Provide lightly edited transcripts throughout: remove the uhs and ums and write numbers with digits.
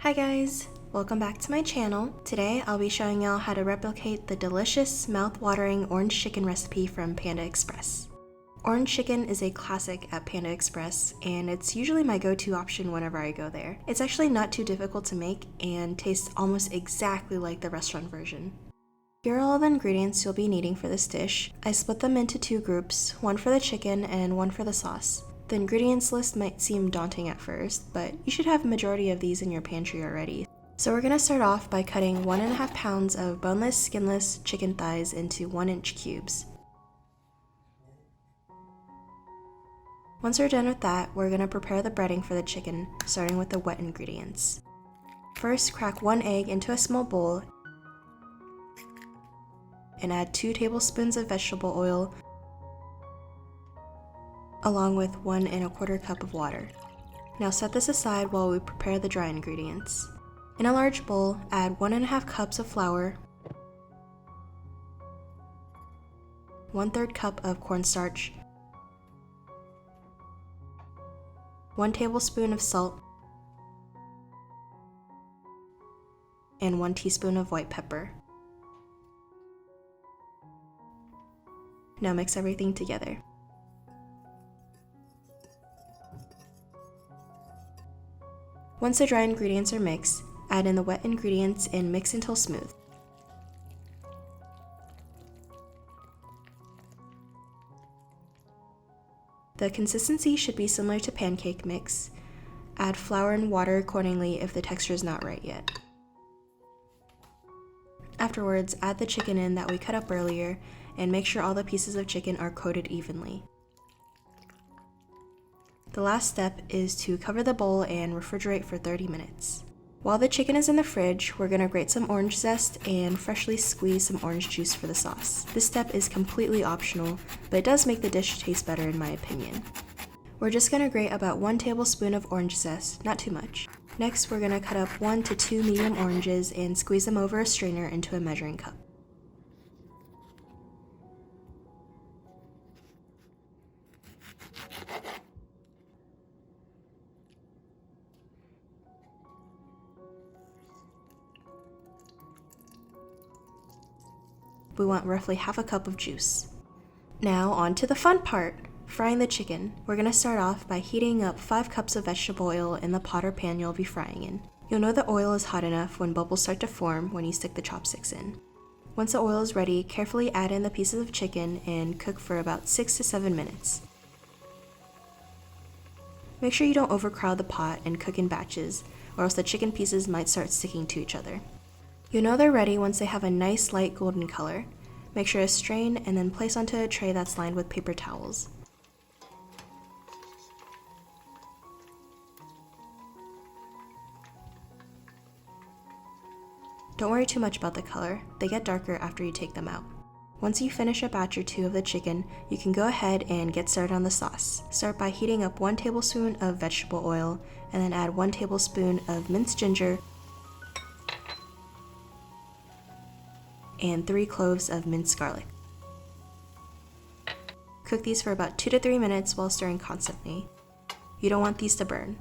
Hi guys! Welcome back to my channel. Today I'll be showing y'all how to replicate the delicious, mouth-watering orange chicken recipe from Panda Express. Orange chicken is a classic at Panda Express, and it's usually my go-to option whenever I go there. It's actually not too difficult to make and tastes almost exactly like the restaurant version. Here are all the ingredients you'll be needing for this dish. I split them into two groups, one for the chicken and one for the sauce. The ingredients list might seem daunting at first, but you should have a majority of these in your pantry already. So we're going to start off by cutting 1.5 pounds of boneless, skinless chicken thighs into 1-inch cubes. Once we're done with that, we're going to prepare the breading for the chicken, starting with the wet ingredients. First, crack 1 egg into a small bowl and add 2 tablespoons of vegetable oil along with 1¼ cup of water. Now set this aside while we prepare the dry ingredients. In a large bowl, add 1½ cups of flour, 1/3 cup of cornstarch, 1 tablespoon of salt, and 1 teaspoon of white pepper. Now mix everything together. Once the dry ingredients are mixed, add in the wet ingredients and mix until smooth. The consistency should be similar to pancake mix. Add flour and water accordingly if the texture is not right yet. Afterwards, add the chicken in that we cut up earlier and make sure all the pieces of chicken are coated evenly. The last step is to cover the bowl and refrigerate for 30 minutes. While the chicken is in the fridge, we're going to grate some orange zest and freshly squeeze some orange juice for the sauce. This step is completely optional, but it does make the dish taste better in my opinion. We're just going to grate about 1 tablespoon of orange zest, not too much. Next, we're going to cut up 1 to 2 medium oranges and squeeze them over a strainer into a measuring cup. We want roughly ½ a cup of juice. Now on to the fun part, frying the chicken. We're going to start off by heating up 5 cups of vegetable oil in the pot or pan you'll be frying in. You'll know the oil is hot enough when bubbles start to form when you stick the chopsticks in. Once the oil is ready, carefully add in the pieces of chicken and cook for about 6 to 7 minutes. Make sure you don't overcrowd the pot and cook in batches, or else the chicken pieces might start sticking to each other. You'll know they're ready once they have a nice light golden color. Make sure to strain and then place onto a tray that's lined with paper towels. Don't worry too much about the color, they get darker after you take them out. Once you finish a batch or two of the chicken, you can go ahead and get started on the sauce. Start by heating up 1 tablespoon of vegetable oil and then add 1 tablespoon of minced ginger and 3 cloves of minced garlic. Cook these for about 2 to 3 minutes while stirring constantly. You don't want these to burn.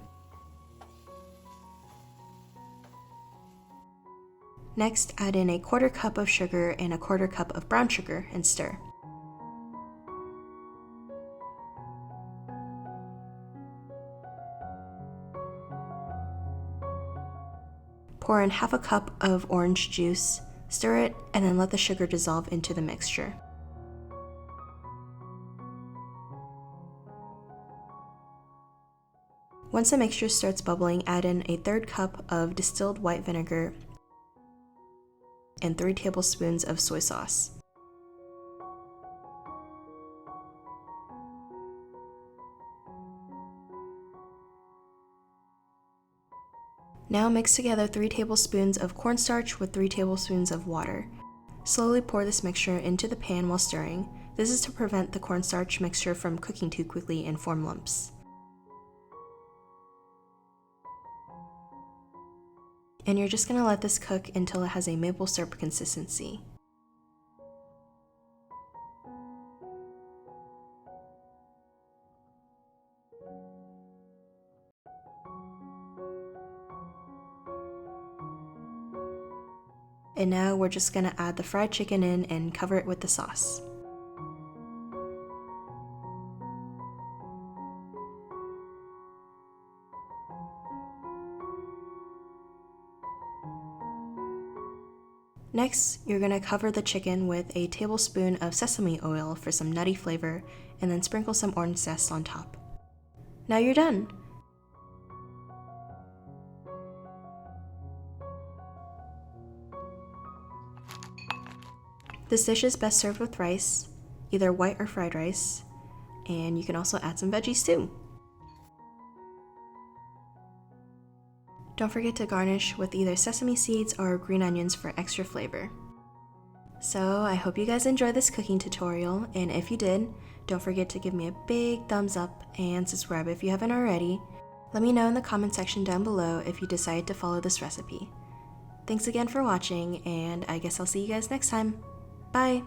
Next, add in 1/4 cup of sugar and 1/4 cup of brown sugar and stir. Pour in ½ a cup of orange juice, stir it, and then let the sugar dissolve into the mixture. Once the mixture starts bubbling, add in 1/3 cup of distilled white vinegar and 3 tablespoons of soy sauce. Now mix together 3 tablespoons of cornstarch with 3 tablespoons of water. Slowly pour this mixture into the pan while stirring. This is to prevent the cornstarch mixture from cooking too quickly and form lumps. And you're just going to let this cook until it has a maple syrup consistency. And now we're just gonna add the fried chicken in and cover it with the sauce. Next, you're going to cover the chicken with a tablespoon of sesame oil for some nutty flavor, and then sprinkle some orange zest on top. Now you're done! This dish is best served with rice, either white or fried rice, and you can also add some veggies too. Don't forget to garnish with either sesame seeds or green onions for extra flavor. So I hope you guys enjoyed this cooking tutorial, and if you did, don't forget to give me a big thumbs up and subscribe if you haven't already. Let me know in the comment section down below if you decide to follow this recipe. Thanks again for watching, and I guess I'll see you guys next time. Bye!